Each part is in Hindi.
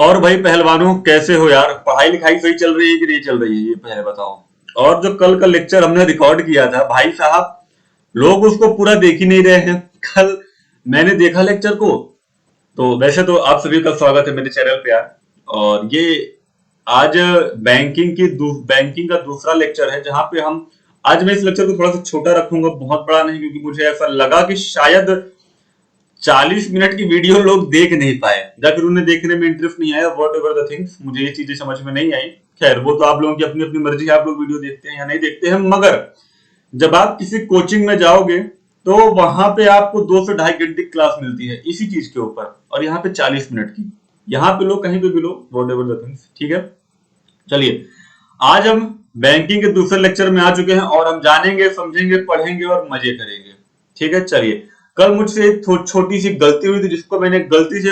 और भाई पहलवानों कैसे हो यार? पढ़ाई लिखाई सही चल रही है कि नहीं चल रही है, ये पहले बताओ। और जो कल का लेक्चर हमने रिकॉर्ड किया था भाई साहब, लोग उसको पूरा देख ही नहीं रहे हैं। कल मैंने देखा लेक्चर को। तो वैसे तो आप सभी का स्वागत है मेरे चैनल पे यार। और ये आज बैंकिंग का दूसरा लेक्चर है, जहां पे हम आज मैं इस लेक्चर को थोड़ा सा छोटा रखूंगा, बहुत बड़ा नहीं, क्योंकि मुझे ऐसा लगा कि शायद 40 मिनट की वीडियो लोग देख नहीं पाए या फिर उन्हें देखने में इंटरेस्ट नहीं आया, वॉट एवर द थिंग्स, मुझे ये चीजें समझ में नहीं आई। खैर वो तो आप लोगों की अपनी अपनी मर्जी है, आप लोग वीडियो देखते हैं या नहीं देखते हैं। मगर जब आप किसी कोचिंग में जाओगे तो वहां पे आपको 2 से ढाई घंटे की क्लास मिलती है इसी चीज के ऊपर, और यहाँ पे 40 मिनट की। यहाँ पे लो, कहीं पे भी लो, वॉट एवर द थिंग्स, ठीक है। चलिए, आज हम बैंकिंग के दूसरे लेक्चर में आ चुके हैं और हम जानेंगे, समझेंगे, पढ़ेंगे और मजे करेंगे। ठीक है, चलिए। कल मुझसे एक छोटी सी गलती हुई थी, जिसको मैंने गलती से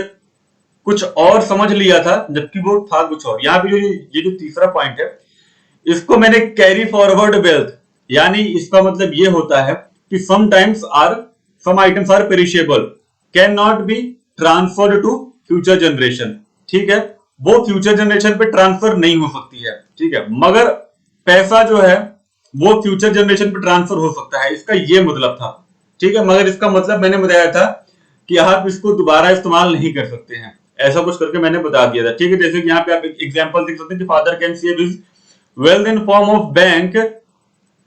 कुछ और समझ लिया था, जबकि वो था कुछ और। यहाँ पे जो ये जो तीसरा पॉइंट है, इसको मैंने कैरी फॉरवर्ड वेल्थ, यानी इसका मतलब ये होता है कि some items are perishable, can not be transferred to future generation. ठीक है, वो फ्यूचर जनरेशन पे ट्रांसफर नहीं हो सकती है। ठीक है, मगर पैसा जो है वो फ्यूचर जनरेशन पे ट्रांसफर हो सकता है, इसका ये मतलब था। ठीक है, मगर इसका मतलब मैंने बताया था कि आप इसको दोबारा इस्तेमाल नहीं कर सकते हैं, ऐसा कुछ करके मैंने बता दिया था। ठीक है, जैसे कि यहाँ पे आप एग्जांपल देख सकते हैं कि father can save his wealth in form of bank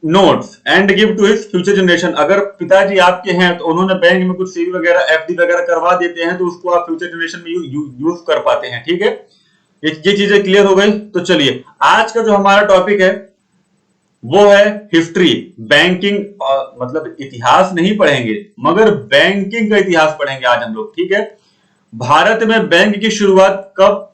notes and give to his future generation. अगर पिताजी आपके हैं तो उन्होंने बैंक में कुछ सेव वगैरह, एफडी वगैरह करवा देते हैं, तो उसको आप फ्यूचर जनरेशन में यूज कर पाते हैं। ठीक है, ये चीजें क्लियर हो गई। तो चलिए, आज का जो हमारा टॉपिक है वो है हिस्ट्री, बैंकिंग। मतलब इतिहास नहीं पढ़ेंगे, मगर बैंकिंग का इतिहास पढ़ेंगे आज हम लोग। ठीक है, भारत में बैंक की शुरुआत कब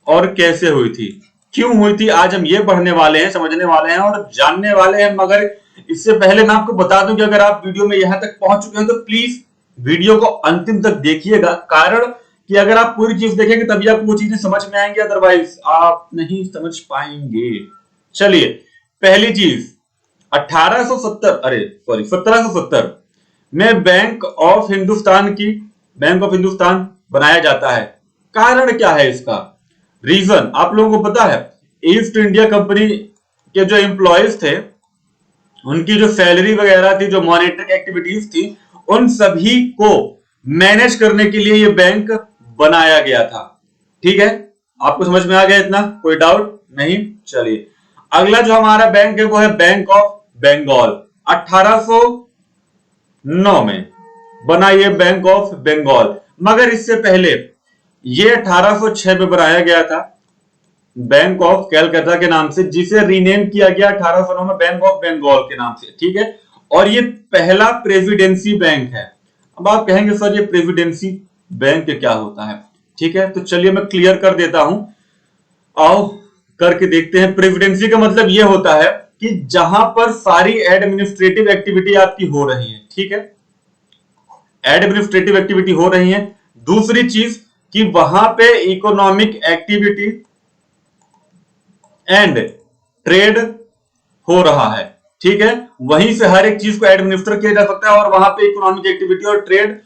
और कैसे हुई थी, क्यों हुई थी, आज हम ये पढ़ने वाले हैं, समझने वाले हैं और जानने वाले हैं। मगर इससे पहले मैं आपको बता दूं कि अगर आप वीडियो में यहां तक पहुंच चुके हैं तो प्लीज वीडियो को अंतिम तक देखिएगा। कारण कि अगर आप पूरी चीज देखेंगे तभी आपको वो चीजें समझ में आएंगी, अदरवाइज आप नहीं समझ पाएंगे। चलिए, पहली चीज, 1770 में बैंक ऑफ हिंदुस्तान बनाया जाता है। कारण क्या है इसका? रीजन आप लोगों को पता है, ईस्ट इंडिया कंपनी के जो एम्प्लॉयज थे, उनकी जो सैलरी वगैरह थी, जो मॉनेटरी एक्टिविटीज थी, उन सभी को मैनेज करने के लिए ये बैंक बनाया गया था। ठीक है, आपको समझ में आ गया इतना? कोई डाउट नहीं? चलिए, अगला जो हमारा बैंक है वो है बैंक ऑफ बंगाल। 1809 में बना ये बैंक ऑफ बंगाल, मगर इससे पहले ये 1806 में बनाया गया था बैंक ऑफ कैलकाटा के नाम से, जिसे रीनेम किया गया 1809 में बैंक ऑफ बंगाल के नाम से। ठीक है, और ये पहला प्रेसिडेंसी बैंक है। अब आप कहेंगे सर ये प्रेसिडेंसी बैंक क्या होता है? ठीक है, तो चलिए मैं क्लियर कर देता हूं, आओ करके देखते हैं। प्रेसिडेंसी का मतलब यह होता है कि जहां पर सारी एडमिनिस्ट्रेटिव एक्टिविटी आपकी हो रही है। ठीक है, एडमिनिस्ट्रेटिव एक्टिविटी हो रही है। दूसरी चीज कि वहां पे इकोनॉमिक एक्टिविटी एंड ट्रेड हो रहा है। ठीक है, वहीं से हर एक चीज को एडमिनिस्टर किया जा सकता है और वहां पे इकोनॉमिक एक्टिविटी और ट्रेड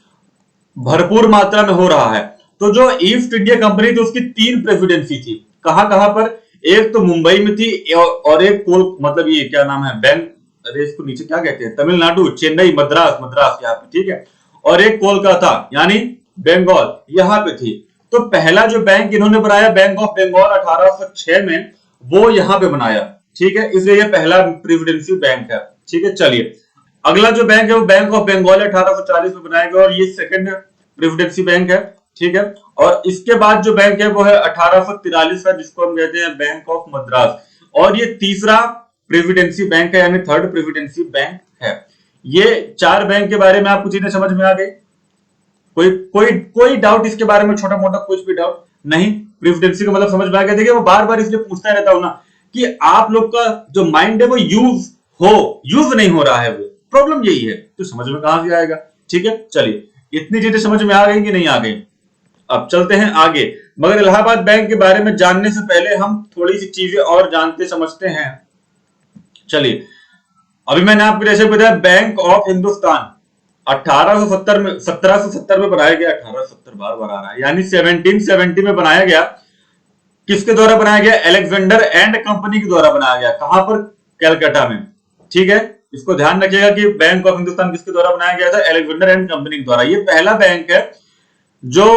भरपूर मात्रा में हो रहा है। तो जो ईस्ट इंडिया कंपनी थी उसकी 3 प्रेसिडेंसी थी। कहां कहां पर? एक तो मुंबई में थी, और एक मतलब ये क्या नाम है, बैंक, अरे इसको नीचे क्या कहते हैं, तमिलनाडु, चेन्नई, मद्रास यहाँ पे। ठीक है, और एक कोलकाता यानी बंगाल यहाँ पे थी। तो पहला जो बैंक इन्होंने बनाया, बैंक ऑफ बंगाल, 1806 में, वो यहाँ पे बनाया। ठीक है, इसलिए ये पहला प्रेसिडेंसी बैंक है। ठीक है, चलिए, अगला जो बैंक है वो बैंक ऑफ बंगाल 1840 में बनाया गया और ये सेकंड प्रेसिडेंसी बैंक है। ठीक है, और इसके बाद जो बैंक है वो है 1843 का, जिसको हम कहते हैं बैंक ऑफ मद्रास, और ये तीसरा प्रेसिडेंसी बैंक है, यानी थर्ड प्रेसिडेंसी बैंक है। ये 4 बैंक के बारे में आपको चीजें समझ में आ गई? कोई डाउट इसके बारे में, छोटा मोटा कुछ भी डाउट नहीं? प्रेसिडेंसी का मतलब समझ में आ गया? देखिए, वो बार बार इसलिए पूछता रहता हूं ना कि आप लोग का जो माइंड है वो यूज नहीं हो रहा है, वो प्रॉब्लम यही है, तो समझ में कहां से आएगा? ठीक है, चलिए, इतनी चीजें समझ में आ गई कि नहीं आ गई? अब चलते हैं आगे। मगर इलाहाबाद बैंक के बारे में जानने से पहले हम थोड़ी सी चीजें और जानते समझते हैं। चलिए, अभी मैंने आपको जैसे बताया, बैंक ऑफ हिंदुस्तान 1770 में बनाया गया। 1870 बार बार आ रहा है, यानी 1770 में बनाया गया। किसके द्वारा बनाया गया? अलेक्जेंडर एंड कंपनी के द्वारा बनाया गया। कहां पर? कलकत्ता में। ठीक है, इसको ध्यान रखिएगा कि बैंक ऑफ हिंदुस्तान किसके द्वारा बनाया गया था? अलेक्जेंडर एंड कंपनी के द्वारा। ये पहला बैंक है जो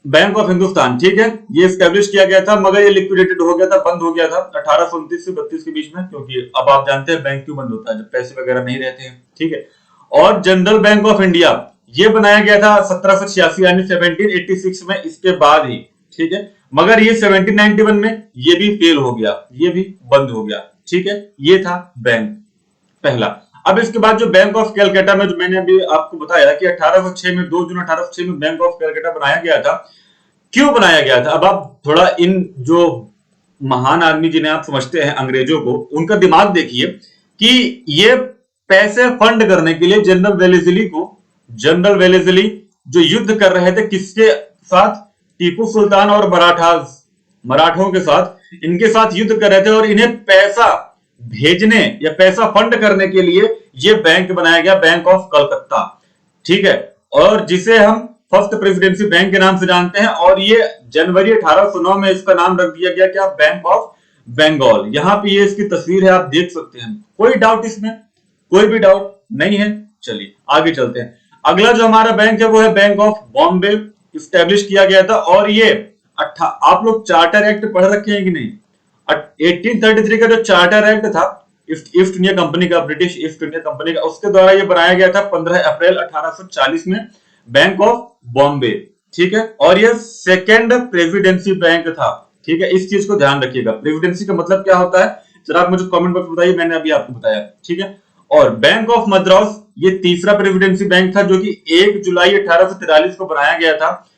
बैंक ऑफ हिंदुस्तान, ठीक है, ये स्टैब्लिश किया गया था, मगर ये लिक्विडेटेड हो गया था, बंद हो गया था 1829 से 32 के बीच में, क्योंकि अब आप जानते हैं बैंक क्यों बंद होता है, जब पैसे वगैरह नहीं रहते हैं। ठीक है, और जनरल बैंक ऑफ इंडिया ये बनाया गया था 1786 यानी 1786 में, इसके बाद ही। ठीक है, मगर ये 1791 में ये भी फेल हो गया, ये भी बंद हो गया। ठीक है, ये था बैंक पहला। अब इसके बाद जो बैंक ऑफ कलकत्ता में, जो मैंने अभी आपको बताया कि 1806 में 2 जून 1806 में बैंक ऑफ कलकत्ता बनाया गया था। क्यों बनाया गया था? अब आप थोड़ा इन जो महान आदमी जिन्हें आप समझते हैं अंग्रेजों को, उनका दिमाग देखिए कि ये पैसे फंड करने के लिए जनरल वेलेस्ली जो युद्ध कर रहे थे किसके साथ? टीपू सुल्तान और मराठों के साथ, इनके साथ युद्ध कर रहे थे, और इन्हें पैसा भेजने या पैसा फंड करने के लिए ये बैंक बनाया गया, बैंक ऑफ कलकत्ता। ठीक है, और जिसे हम फर्स्ट प्रेसिडेंसी बैंक के नाम से जानते हैं, और ये जनवरी 1809 में इसका नाम रख दिया गया क्या? Bank of Bengal. यहां पे ये इसकी तस्वीर है, आप देख सकते हैं। कोई डाउट इसमें? कोई भी डाउट नहीं है? चलिए आगे चलते हैं। अगला जो हमारा बैंक है वो है बैंक ऑफ बॉम्बे, स्टैब्लिश किया गया था। और ये आप लोग चार्टर एक्ट पढ़ रखे हैं कि नहीं? 1833 का जो चार्टर एक्ट था ईस्ट इंडिया कंपनी का, ब्रिटिश ईस्ट इंडिया कंपनी का, उसके द्वारा ये बनाया गया था 15 अप्रैल 1840 में, बैंक ऑफ बॉम्बे। ठीक है, और ये सेकेंड प्रेसिडेंसी बैंक था। ठीक है, इस चीज को ध्यान रखिएगा। प्रेसिडेंसी का मतलब क्या होता है जरा आप मुझे कमेंट बॉक्स में बताइए, मैंने अभी आपको बताया। ठीक है, और बैंक ऑफ मद्रास ये तीसरा प्रेसिडेंसी बैंक था, जो कि 1 जुलाई 1843 को बनाया गया था।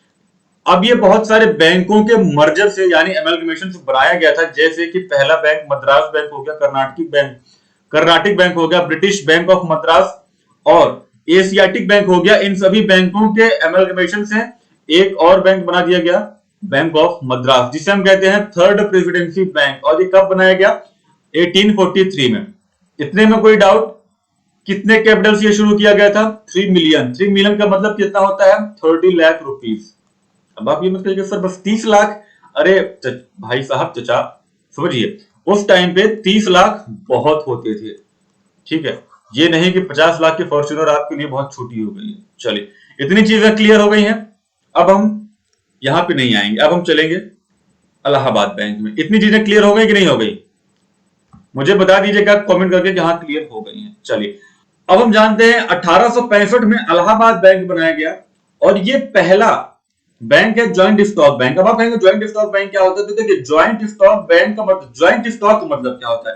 अब ये बहुत सारे बैंकों के मर्जर से यानी एमलगमेशन से बनाया गया था, जैसे कि पहला बैंक मद्रास बैंक हो गया, कर्नाटिक बैंक हो गया, ब्रिटिश बैंक ऑफ मद्रास और एशियाटिक बैंक हो गया। इन सभी बैंकों के एमलगमेशन से एक और बैंक बना दिया गया, बैंक ऑफ मद्रास, जिसे हम कहते हैं थर्ड प्रेसिडेंसी बैंक। और ये कब बनाया गया? 1843 में। इतने में कोई डाउट? कितने कैपिटल से शुरू किया गया था? 3 मिलियन। 3 मिलियन का मतलब कितना होता है? 30 लाख रुपीस। अब आप ये मत कहिए सर बस 30 लाख। अरे भाई साहब, चचा समझिए, उस टाइम पे 30 लाख बहुत होते थे। ठीक है, ये नहीं कि 50 लाख की फॉर्च्यूनर आपके लिए बहुत छोटी हो गई है। चलिए, इतनी चीजें क्लियर हो गई हैं। अब हम यहां पे नहीं आएंगे, अब हम चलेंगे इलाहाबाद बैंक में। इतनी चीजें क्लियर हो गई कि नहीं हो गई? मुझे बता दीजिएगा कमेंट करके कि हाँ क्लियर हो गई हैं। चलिए, अब हम जानते हैं 1865 में इलाहाबाद बैंक बनाया गया, और ये पहला बैंक है ज्वाइंट स्टॉक बैंक। अब आप कहेंगे ज्वाइंट स्टॉक बैंक क्या होता है? तो देखिए, ज्वाइंट स्टॉक बैंक का मतलब, ज्वाइंट स्टॉक का मतलब क्या होता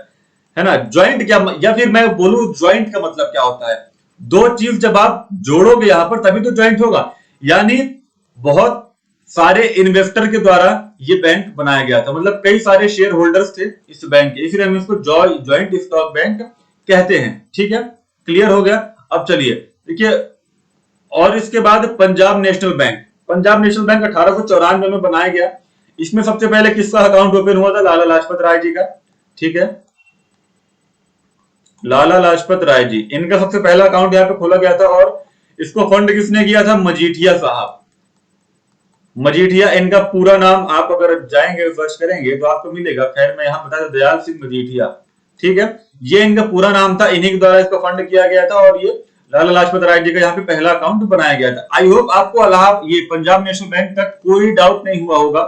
है ना? ज्वाइंट क्या, या फिर मैं बोलूं ज्वाइंट का मतलब क्या होता है? दो चीज जब आप जोड़ोगे यहां पर तभी तो ज्वाइंट होगा। यानी बहुत सारे इन्वेस्टर के द्वारा ये बैंक बनाया गया था, मतलब कई सारे शेयर होल्डर्स थे इस बैंक के, इसलिए हम इसको ज्वाइंट स्टॉक बैंक कहते हैं। ठीक है, क्लियर हो गया? अब चलिए देखिए, और इसके बाद Punjab national bank. Punjab national bank 1894 में बनाया गया। इसमें सबसे पहले किसका अकाउंट ओपन हुआ था? लाला लाजपत राय जी का। ठीक है, लाला लाजपत राय जी, इनका सबसे पहला अकाउंट यहाँ पे खोला गया था, और इसको फंड किसने किया था? मजीठिया साहब। मजीठिया इनका पूरा नाम, आप अगर जाएंगे सर्च करेंगे तो आपको मिलेगा। खैर मैं यहाँ बता दूं, दयाल सिंह मजीठिया। ठीक है, ये इनका पूरा नाम था, इन्हीं के द्वारा इसको फंड किया गया था, और ये लाला लाजपत राय जी का यहाँ पे पहला अकाउंट बनाया गया था। आई होप आपको ये पंजाब नेशनल बैंक तक कोई डाउट नहीं हुआ होगा।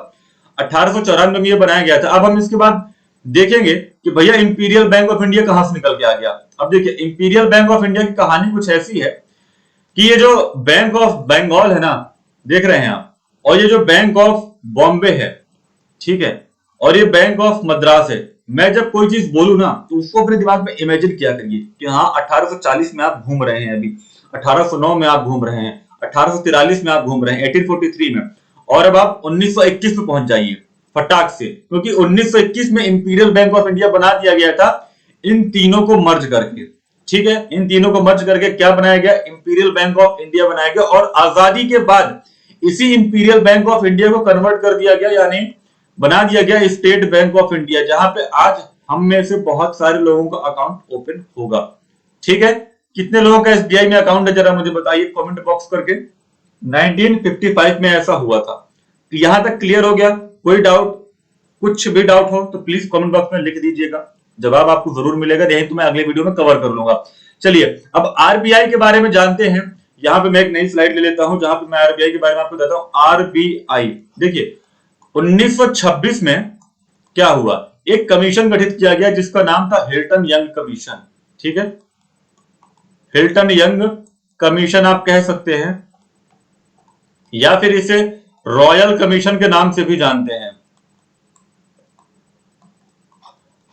1894 में ये बनाया गया था। अब हम इसके बाद देखेंगे कि भैया इंपीरियल बैंक ऑफ इंडिया कहां से निकल के आ गया। अब देखिए, इंपीरियल बैंक ऑफ इंडिया की कहानी कुछ ऐसी है कि ये जो बैंक ऑफ बंगाल है ना, देख रहे हैं आप, और ये जो बैंक ऑफ बॉम्बे है, ठीक है, और ये बैंक ऑफ मद्रास है। मैं जब कोई चीज बोलूं ना तो उसको अपने दिमाग में इमेजिन किया करिए कि हाँ 1840 में आप घूम रहे हैं, अभी 1809 में आप घूम रहे हैं, 1843 में आप घूम रहे हैं, 1843 में, और अब आप 1921 में पहुंच जाइए फटाक से, क्योंकि 1921 में इंपीरियल बैंक ऑफ इंडिया बना दिया गया था इन तीनों को मर्ज करके। ठीक है, इन तीनों को मर्ज करके क्या बनाया गया? इंपीरियल बैंक ऑफ इंडिया बनाया गया। और आजादी के बाद इसी इंपीरियल बैंक ऑफ इंडिया को कन्वर्ट कर दिया गया, यानी बना दिया गया स्टेट बैंक ऑफ इंडिया, जहां पे आज हम में से बहुत सारे लोगों का अकाउंट ओपन होगा। ठीक है, कितने लोगों का एसबीआई में अकाउंट है जरा मुझे बताइए कमेंट बॉक्स करके। 1955 में ऐसा हुआ था। तो यहां तक क्लियर हो गया? कोई डाउट? कुछ भी डाउट हो तो प्लीज कमेंट बॉक्स में लिख दीजिएगा, जवाब आपको जरूर मिलेगा, नहीं तो मैं अगले वीडियो में कवर कर लूंगा। चलिए अब आरबीआई के बारे में जानते हैं। यहाँ पे मैं एक नई स्लाइड ले लेता हूं जहां पे मैं आरबीआई के बारे में आपको बताता हूं। आरबीआई देखिए 1926 में क्या हुआ, एक कमीशन गठित किया गया जिसका नाम था हिल्टन यंग कमीशन। ठीक है, हिल्टन यंग कमीशन आप कह सकते हैं, या फिर इसे रॉयल कमीशन के नाम से भी जानते हैं।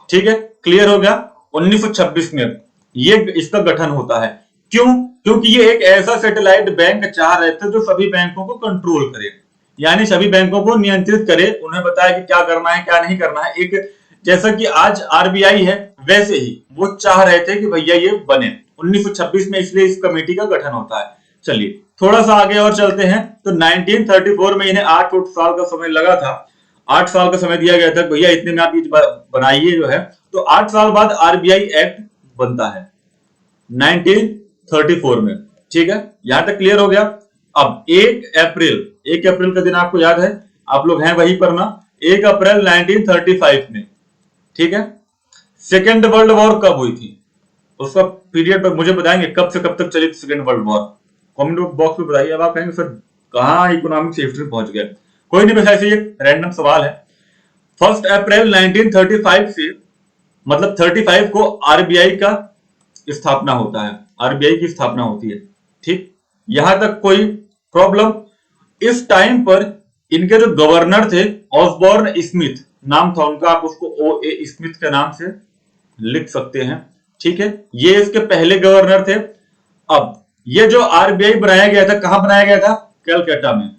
ठीक है, क्लियर हो गया। 1926 में ये इसका गठन होता है। क्यों? क्योंकि ये एक ऐसा सैटेलाइट बैंक चाह रहे थे जो सभी बैंकों को कंट्रोल करे, यानी सभी बैंकों को नियंत्रित करे, उन्हें बताया कि क्या करना है क्या नहीं करना है। एक जैसा कि आज आरबीआई है वैसे ही वो चाह रहे थे कि भैया ये बने। 1926 में इसलिए इस कमेटी का गठन होता है। चलिए थोड़ा सा आगे और चलते हैं। तो 1934 में इन्हें 8 साल का समय लगा था, 8 साल का समय दिया गया था, भैया इतने में आप ये बनाइए जो है। तो 8 साल बाद आरबीआई एक्ट बनता है 1934 में। ठीक है, यहां तक क्लियर हो गया। अब 1 अप्रैल का दिन आपको याद है, आप लोग हैं वहीं पर ना, 1 अप्रैल 1935 में। ठीक है, सेकेंड वर्ल्ड वॉर कब हुई थी उसका पीरियड पर मुझे बताएंगे, कब से कब तक चली second world war? Comment box में बताइए। अब आप कहेंगे सर कहां इकोनॉमिक हिस्ट्री पहुंच गया, कोई नहीं, बस ऐसे ही एक रैंडम सवाल है। 1 अप्रैल 1935 से मतलब 35 को आरबीआई का स्थापना होता है, आरबीआई की स्थापना होती है। ठीक, यहां तक कोई प्रॉब्लम? इस टाइम पर इनके जो गवर्नर थे ऑसबॉर्न स्मिथ नाम था उनका, आप उसको ओ ए स्मिथ के नाम से लिख सकते हैं। ठीक है, ये इसके पहले गवर्नर थे। अब ये जो आरबीआई बनाया गया था, कहां बनाया गया था? कलकत्ता में।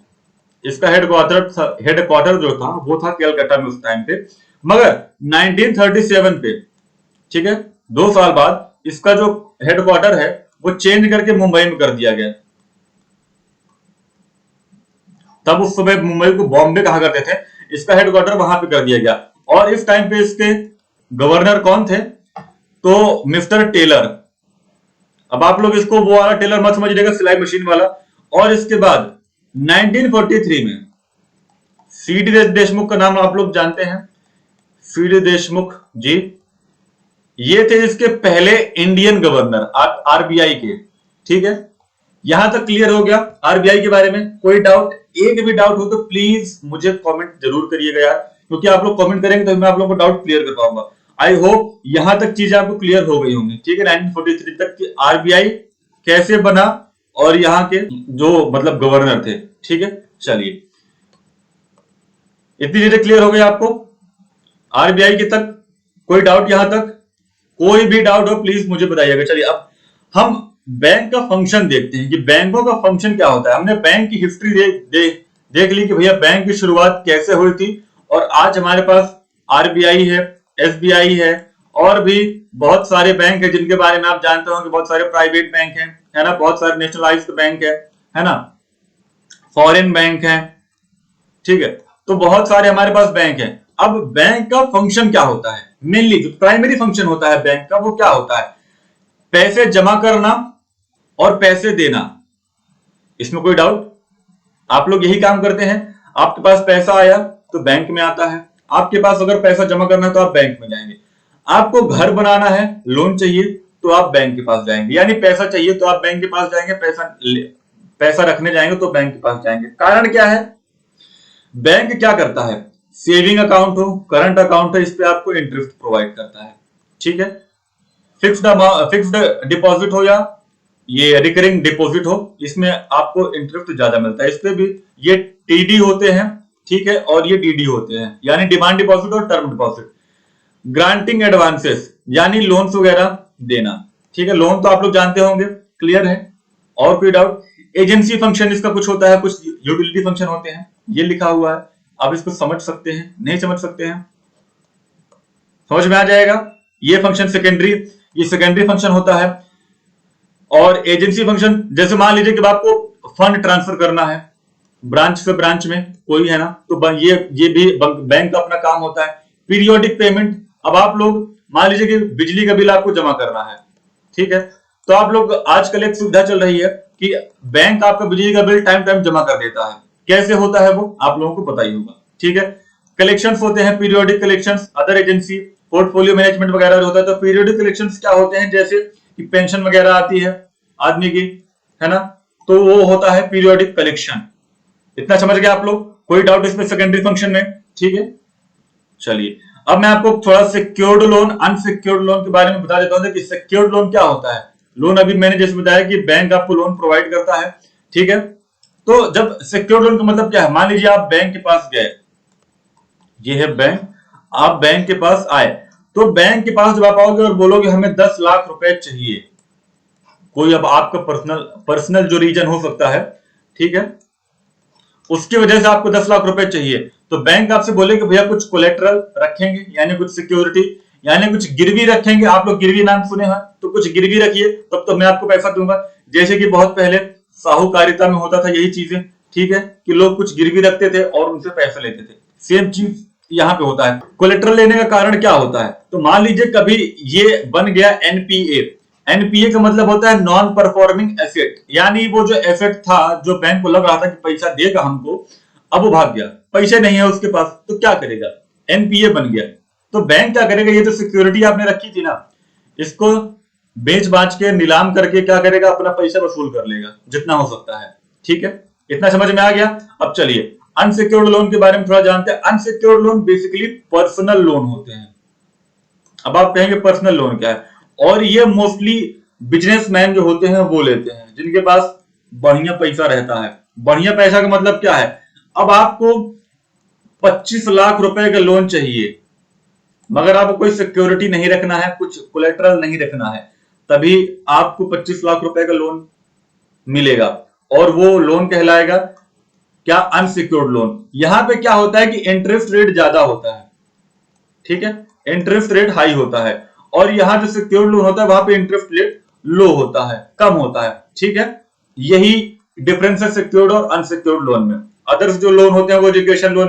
इसका हेडक्वार्टर जो था वो था कलकत्ता में उस टाइम पे। मगर 1937 पे, ठीक है, 2 साल बाद इसका जो हेडक्वार्टर है वो चेंज करके मुंबई में कर दिया गया। तब उस समय मुंबई को बॉम्बे कहा करते थे, इसका हेडक्वार्टर वहां पे कर दिया गया। और इस टाइम पे इसके गवर्नर कौन थे? तो मिस्टर टेलर। अब आप लोग इसको वो वाला टेलर मत समझिएगा, सिलाई मशीन वाला। और इसके बाद 1943 में सीडी देशमुख का नाम आप लोग जानते हैं, सीडी देशमुख जी, ये थे इसके पहले इंडियन गवर्नर आरबीआई के। ठीक है, यहां तक क्लियर हो गया आरबीआई के बारे में। कोई डाउट, एक भी डाउट हो तो प्लीज मुझे कमेंट जरूर करिएगा यार, क्योंकि आप लोग कमेंट करेंगे तो मैं आप लोगों को डाउट क्लियर कर पाऊंगा। आई होप यहां तक चीजें आपको क्लियर हो गई होंगी। ठीक है, 1943 तक की आरबीआई कैसे बना और यहाँ के जो मतलब गवर्नर थे। ठीक है, चलिए इतनी चीजें क्लियर हो गई आपको आरबीआई के तक? कोई डाउट यहां तक? कोई भी डाउट हो प्लीज मुझे बताइएगा। चलिए अब हम बैंक का फंक्शन देखते हैं कि बैंकों का फंक्शन क्या होता है। हमने बैंक की हिस्ट्री देख ली कि भैया बैंक की शुरुआत कैसे हुई थी, और आज हमारे पास आरबीआई है, एसबीआई है, और भी बहुत सारे बैंक है जिनके बारे में आप जानते हो कि बहुत सारे प्राइवेट बैंक है ना, बहुत सारे नेशनलाइज्ड बैंक है ना, फॉरेन बैंक है। ठीक है, तो बहुत सारे हमारे पास बैंक है। अब बैंक का फंक्शन क्या होता है? मेनली जो प्राइमरी फंक्शन होता है बैंक का वो क्या होता है? पैसे जमा करना और पैसे देना। इसमें कोई डाउट? आप लोग यही काम करते हैं। आपके पास पैसा आया तो बैंक में आता है, आपके पास अगर पैसा जमा करना है तो आप बैंक में जाएंगे। आपको घर बनाना है, लोन चाहिए तो आप बैंक के पास जाएंगे, यानी पैसा चाहिए तो आप बैंक के पास जाएंगे, पैसा रखने जाएंगे तो बैंक के पास जाएंगे। कारण क्या है? बैंक क्या करता है? सेविंग अकाउंट हो, करंट अकाउंट हो, इस पे आपको इंटरेस्ट प्रोवाइड करता है। ठीक है, फिक्स्ड डिपॉजिट हो या ये रिकरिंग डिपॉजिट हो, इसमें आपको इंटरेस्ट ज्यादा मिलता है। इस पे भी ये टीडी होते हैं, ठीक है, और ये डीडी होते हैं, यानी डिमांड डिपॉजिट और टर्म डिपॉजिट। ग्रांटिंग एडवांसेस यानी लोन्स वगैरह देना। ठीक है, लोन तो आप लोग जानते होंगे, क्लियर है? और कोई डाउट? एजेंसी फंक्शन इसका कुछ होता है, कुछ यूटिलिटी फंक्शन होते हैं, ये लिखा हुआ है। आप इसको समझ सकते हैं, नहीं समझ सकते हैं? समझ में आ जाएगा। ये फंक्शन सेकेंडरी, ये सेकेंडरी फंक्शन होता है। और एजेंसी फंक्शन, जैसे मान लीजिए कि आपको फंड ट्रांसफर करना है ब्रांच से ब्रांच में कोई है ना, तो ये भी बैंक का अपना काम होता है। पीरियोडिक पेमेंट, अब आप लोग मान लीजिए कि बिजली का बिल आपको जमा करना है, ठीक है, तो आप लोग आजकल एक सुविधा चल रही है कि बैंक आपका बिजली का बिल टाइम टाइम जमा कर देता है। कैसे होता है वो आप लोगों को पता ही होगा। ठीक है, कलेक्शंस होते हैं, periodic collections, other agency, portfolio management वगैरह जो होता है। तो पीरियोडिक कलेक्शंस क्या होते हैं, जैसे कि पेंशन वगैरह आती है आदमी की, है ना, तो वो होता है पीरियोडिक कलेक्शन। इतना समझ गए आप लोग? कोई डाउट इसमें सेकेंडरी फंक्शन में? ठीक है, चलिए अब मैं आपको थोड़ा सिक्योर्ड लोन, अनसिक्योर्ड लोन के बारे में बता देता हूं कि सिक्योर्ड लोन क्या होता है। लोन अभी मैंने जैसे बताया कि बैंक आपको लोन प्रोवाइड करता है, ठीक है। तो जब सिक्योर्ड लोन का मतलब क्या है, मान लीजिए आप बैंक के पास गए, ये है बैंक, आप बैंक के पास आए, तो बैंक के पास जब आप आओगे और बोलोगे हमें 10 लाख रुपए चाहिए, कोई अब आपका पर्सनल पर्सनल जो रीजन हो सकता है, ठीक है, उसकी वजह से आपको 10 लाख रुपए चाहिए, तो बैंक आपसे बोलेगा भैया कुछ कोलेटरल रखेंगे, यानी कुछ सिक्योरिटी, यानी कुछ गिरवी रखेंगे। आप लोग गिरवी नाम सुने हैं, तो कुछ गिरवी रखिए तब तो मैं आपको पैसा दूंगा। जैसे कि बहुत पहले साहूकारिता में होता था यही चीजें, ठीक है, कि लोग कुछ गिरवी रखते थे और उनसे पैसा लेते थे। सेम चीज यहां पे होता है। कोलेटरल लेने का कारण क्या होता है, तो मान लीजिए कभी ये बन गया एनपीए। एनपीए का मतलब होता है नॉन परफॉर्मिंग एसेट, यानी वो जो एसेट था जो बैंक को लग रहा था कि पैसा देगा हमको, अब वो भाग गया, पैसे नहीं है उसके पास, तो क्या करेगा, एनपीए बन गया। तो बैंक क्या करेगा, ये जो सिक्योरिटी आपने रखी थी ना, इसको बेच बाच के नीलाम करके क्या करेगा, अपना पैसा वसूल कर लेगा जितना हो सकता है। ठीक है, इतना समझ में आ गया। अब चलिए अनसिक्योर्ड लोन के बारे में थोड़ा जानते हैं। Unsecured loan basically personal loan होते हैं। अब आप कहेंगे पर्सनल लोन क्या है, और ये मोस्टली बिजनेसमैन जो होते हैं वो लेते हैं, जिनके पास बढ़िया पैसा रहता है। बढ़िया पैसा का मतलब क्या है, अब आपको 25 लाख रुपए का लोन चाहिए, मगर आपको कोई सिक्योरिटी नहीं रखना है, कुछ कोलेटरल नहीं रखना है, तभी आपको 25 लाख रुपए का लोन मिलेगा, और वो लोन कहलाएगा क्या, अनसिक्योर्ड लोन। यहां पे क्या होता है कि इंटरेस्ट रेट ज्यादा होता है, ठीक है, इंटरेस्ट रेट हाई होता है, और यहां जो सिक्योर्ड लोन होता है वहां पे इंटरेस्ट रेट लो होता है, कम होता है। ठीक है, यही डिफरेंस है सिक्योर्ड और अनसिक्योर्ड लोन में। अदर्स जो लोन होते हैं वो education loan,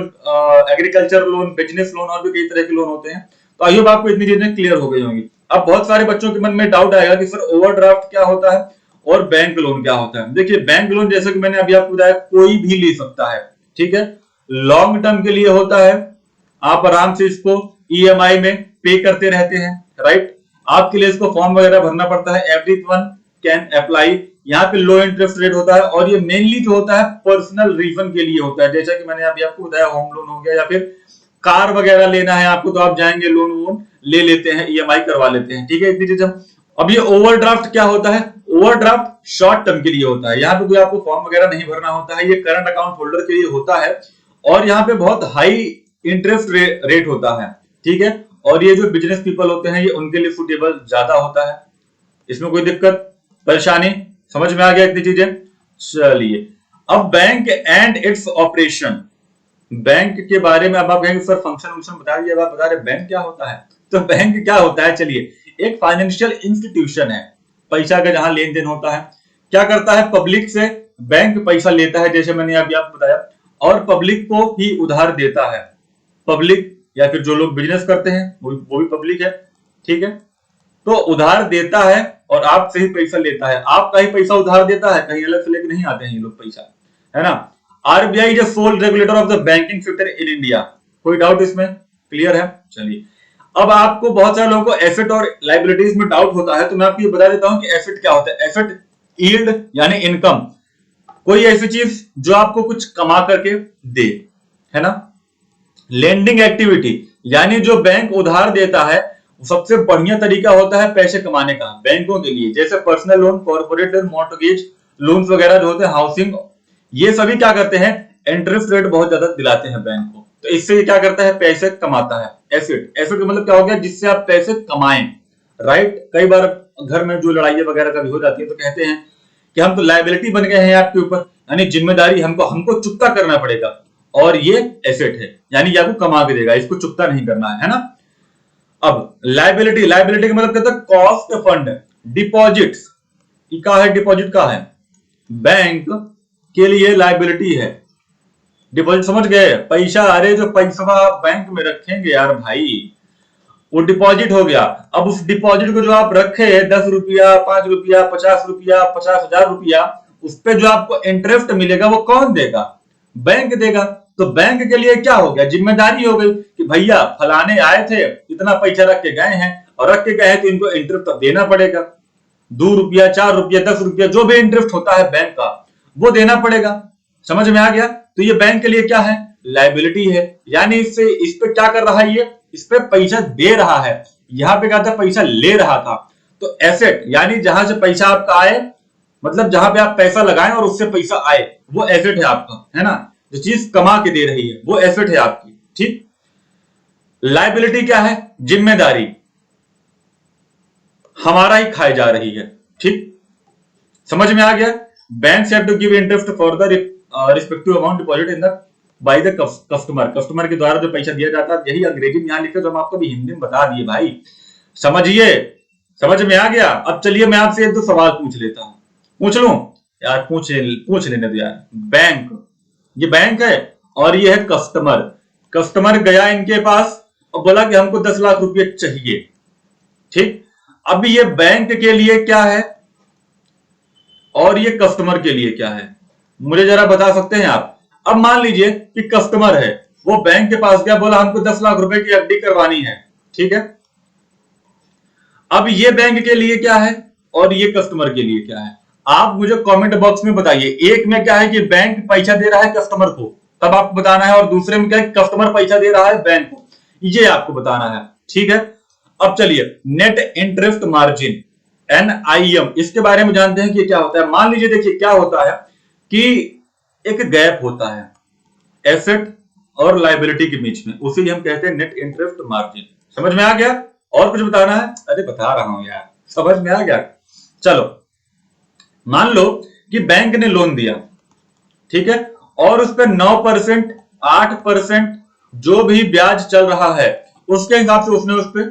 agriculture loan, business loan और भी कई तरह के लोन होते हैं। तो आई होप आपको इतनी चीजें क्लियर हो गई होंगी। अब बहुत सारे बच्चों के मन में डाउट आएगा कि सर ओवरड्राफ्ट क्या होता है और बैंक लोन क्या होता है। देखिए बैंक लोन जैसे कि मैंने अभी आपको बताया कोई भी ले सकता है, ठीक है, लॉन्ग टर्म के लिए होता है, आप आराम से इसको ईएमआई में पे करते रहते हैं, राइट। आपके लिए इसको फॉर्म वगैरह भरना पड़ता है, एवरीवन कैन अप्लाई। यहाँ पे लो इंटरेस्ट रेट होता है, और ये मेनली जो होता है पर्सनल रीजन के लिए होता है, जैसा कि मैंने अभी आपको बताया होम लोन हो गया, या फिर कार वगैरह लेना है आपको, तो आप जाएंगे लोन वोन ले लेते हैं, ईएमआई करवा लेते हैं, ठीक है, इतनी चीजें। अब ये ओवरड्राफ्ट क्या होता है, ओवरड्राफ्ट शॉर्ट टर्म के लिए होता है, यहाँ पे कोई आपको फॉर्म वगैरह नहीं भरना होता है, ये करंट अकाउंट होल्डर के लिए होता है, और यहाँ पे बहुत हाई इंटरेस्ट रेट होता है, ठीक है, और ये जो बिजनेस पीपल होते हैं ये उनके लिए सुटेबल ज्यादा होता है। इसमें कोई दिक्कत परेशानी, समझ में आ गया इतनी चीजें? चलिए अब bank and its operation, bank के बारे में अब आप कहेंगे सर फंक्शन वंक्शन बता दीजिए, आप बता रहे बैंक क्या होता है। तो बैंक क्या होता है, चलिए एक फाइनेंशियल इंस्टीट्यूशन है, पैसा का जहां लेन देन होता है। क्या करता है, पब्लिक से बैंक पैसा लेता है, जैसे मैंने अभी आपको बताया, और पब्लिक को ही उधार देता है। पब्लिक या फिर जो लोग बिजनेस करते हैं वो भी पब्लिक है, ठीक है। तो उधार देता है और आपसे ही पैसा लेता है, आपका ही पैसा उधार देता है, कहीं अलग से लेके नहीं आते हैं ये लोग पैसा, है ना। RBI is sole regulator of the banking sector in India. कोई डाउट इसमें क्लियर है? चलिए अब आपको बहुत सारे लोगों को एसेट और लाइबिलिटीज में डाउट होता है, तो मैं आपको ये बता देता हूं कि एसेट क्या होता है। एसेट यील्ड यानी इनकम, कोई ऐसी चीज जो आपको कुछ कमा करके दे, है ना। लेंडिंग एक्टिविटी यानी जो बैंक उधार देता है, सबसे बढ़िया तरीका होता है पैसे कमाने का बैंकों के लिए, जैसे personal loan, corporate loan, mortgage loans वगैरह जो होते हैं, हाउसिंग, ये सभी क्या करते हैं, इंटरेस्ट रेट बहुत ज्यादा दिलाते हैं बैंक को, तो इससे ये क्या करता है, पैसे कमाता है। एसेट, एसेट का मतलब क्या हो गया, जिससे आप पैसे कमाएं, राइट। कई बार घर में जो लड़ाई वगैरह कभी हो जाती है तो कहते हैं कि हम तो लाइबिलिटी बन गए हैं आपके ऊपर, यानी जिम्मेदारी हमको हमको चुकता करना पड़ेगा, और ये एसेट है यानी ये आपको कमा के देगा, इसको चुकता नहीं करना है ना। अब लाइबिलिटी, लाइबिलिटी का मतलब कहता है कॉस्ट फंड, डिपॉजिट्स का है, डिपॉजिट का है, बैंक के लिए लाइबिलिटी है। डिपॉजिट समझ गए, पैसा, अरे जो पैसा आप बैंक में रखेंगे यार भाई, वो डिपॉजिट हो गया। अब उस डिपॉजिट को जो आप रखे 10 रुपया, 5 रुपया, 50 रुपया, 50,000 रुपया, उस पर जो आपको इंटरेस्ट मिलेगा वो कौन देगा, बैंक देगा। तो बैंक के लिए क्या हो गया, जिम्मेदारी हो गई कि भैया फलाने आए थे, इतना पैसा रख के गए हैं और रख के गए हैं तो इनको इंटरेस्ट तो देना पड़ेगा, 2 रुपया 4 रुपया 10 रुपया जो भी इंटरेस्ट होता है बैंक का वो देना पड़ेगा। समझ में आ गया। तो ये बैंक के लिए क्या है, लाइबिलिटी है, यानी इससे इस पे क्या कर रहा है, ये इस पे पैसा दे रहा है। यहां पे क्या था, पैसा ले रहा था। तो एसेट यानी जहां से पैसा आपका आए, मतलब जहां पे आप पैसा लगाएं और उससे पैसा आए, वो एसेट है आपका, है ना। जो चीज कमा के दे रही है वो एसेट है आपकी, ठीक। लाइबिलिटी क्या है, जिम्मेदारी, हमारा ही खाई जा रही है, ठीक। समझ में आ गया। Bank have to give interest for the respective amount deposit in the by the customer, customer के द्वारा जो पैसा दिया जाता है, यही अंग्रेजी में यहां लिखे तो हम आपको भी हिंदी में बता दिए भाई, समझिए। समझ में आ गया। अब चलिए मैं आपसे 1-2 सवाल पूछ लेता हूं, पूछ लूं यार, पूछ लेने दो यार। बैंक, ये बैंक है और ये है कस्टमर। कस्टमर गया इनके पास और बोला कि हमको 10 लाख रुपए चाहिए, ठीक। अब ये बैंक के लिए क्या है और ये कस्टमर के लिए क्या है, मुझे जरा बता सकते हैं आप। अब मान लीजिए कि कस्टमर है, वो बैंक के पास गया, बोला हमको 10 लाख रुपए की एफडी करवानी है, ठीक है। अब ये बैंक के लिए क्या है और ये कस्टमर के लिए क्या है, आप मुझे कमेंट बॉक्स में बताइए। एक में क्या है कि बैंक पैसा दे रहा है कस्टमर को, तब आपको बताना है, और दूसरे में क्या है, कस्टमर पैसा दे रहा है बैंक को, ये आपको बताना है, ठीक है। अब चलिए नेट इंटरेस्ट मार्जिन, NIM, इसके बारे में जानते हैं कि क्या होता है। मान लीजिए देखिए क्या होता है कि एक गैप होता है एसेट और लायबिलिटी के बीच में, उसी हम कहते हैं नेट इंटरेस्ट मार्जिन। समझ में आ गया। और कुछ बताना है, अरे बता रहा हूं यार, समझ में आ गया। चलो मान लो कि बैंक ने लोन दिया, ठीक है, और उस पर 9%, 8% जो भी ब्याज चल रहा है उसके हिसाब से उसने उस पर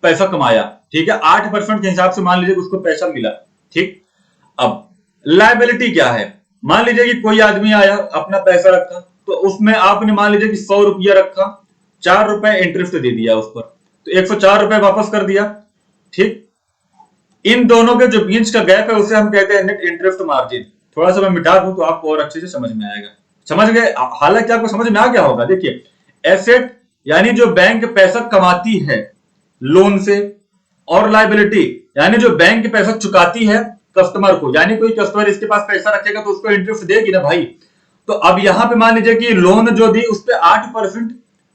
पैसा कमाया, ठीक है। 8% के हिसाब से मान लीजिए उसको पैसा मिला, ठीक। अब लायबिलिटी क्या है, मान लीजिए कि कोई आदमी आया अपना पैसा रखा, तो उसमें आपने मान लीजिए कि 100 रुपया रखा, 4 रुपए इंटरेस्ट दे दिया उस पर, तो 104 रुपए वापस कर दिया, ठीक। इन दोनों के जो बीच का गैप है उसे हम कहते हैं नेट इंटरेस्ट मार्जिन। थोड़ा सा मैं मिटा दूं तो आपको और अच्छे से समझ में आएगा। समझ गए, हालांकि आपको समझ में आ गया होगा। देखिए एसेट यानी जो बैंक पैसा कमाती है लोन से, और लायबिलिटी यानी जो बैंक पैसा चुकाती है कस्टमर को, यानी कोई कस्टमर इसके पास पैसा रखेगा तो उसको इंटरेस्ट देगी ना भाई। तो अब यहां पे मान लीजिए कि लोन जो दी उस पर 8%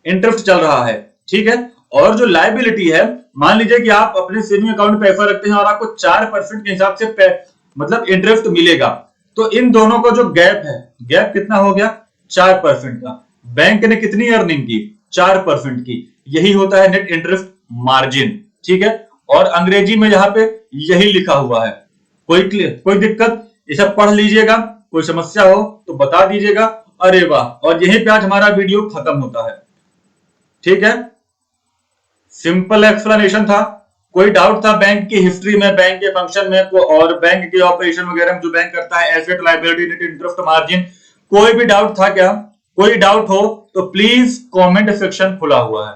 इंटरेस्ट चल रहा है, ठीक है। और जो लायबिलिटी है, मान लीजिए कि आप अपने सेविंग अकाउंट में पैसा रखते हैं और आपको 4% के हिसाब से मतलब इंटरेस्ट मिलेगा, तो इन दोनों का जो गैप है, गैप कितना हो गया, 4% का। बैंक ने कितनी अर्निंग की, 4% की। यही होता है नेट इंटरेस्ट मार्जिन, ठीक है। और अंग्रेजी में यहां पे यही लिखा हुआ है। कोई दिक्कत, ये सब पढ़ लीजिएगा, कोई समस्या हो तो बता दीजिएगा। अरे वाह, और यहीं पे आज हमारा वीडियो खत्म होता है, ठीक है। सिंपल एक्सप्लेनेशन था। कोई डाउट था बैंक की हिस्ट्री में, बैंक के फंक्शन में और बैंक के ऑपरेशन वगैरह में जो बैंक करता है, asset liability net interest margin, कोई भी डाउट था क्या? कोई डाउट हो तो प्लीज कमेंट सेक्शन खुला हुआ है,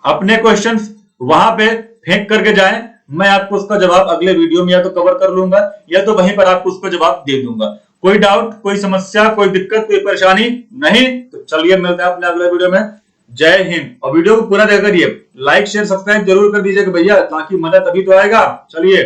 अपने क्वेश्चंस वहां पे फेंक करके जाएं, मैं आपको उसका जवाब अगले वीडियो में या तो कवर कर लूंगा या तो वहीं पर आपको उसका जवाब दे दूंगा। कोई डाउट, कोई समस्या, कोई दिक्कत, कोई परेशानी नहीं तो चलिए मिलते हैं अपने अगले वीडियो में। जय हिंद। और वीडियो को पूरा देखकर लाइक शेयर सब्सक्राइब जरूर कर दीजिएगा भैया, ताकि मजा तभी तो आएगा। चलिए।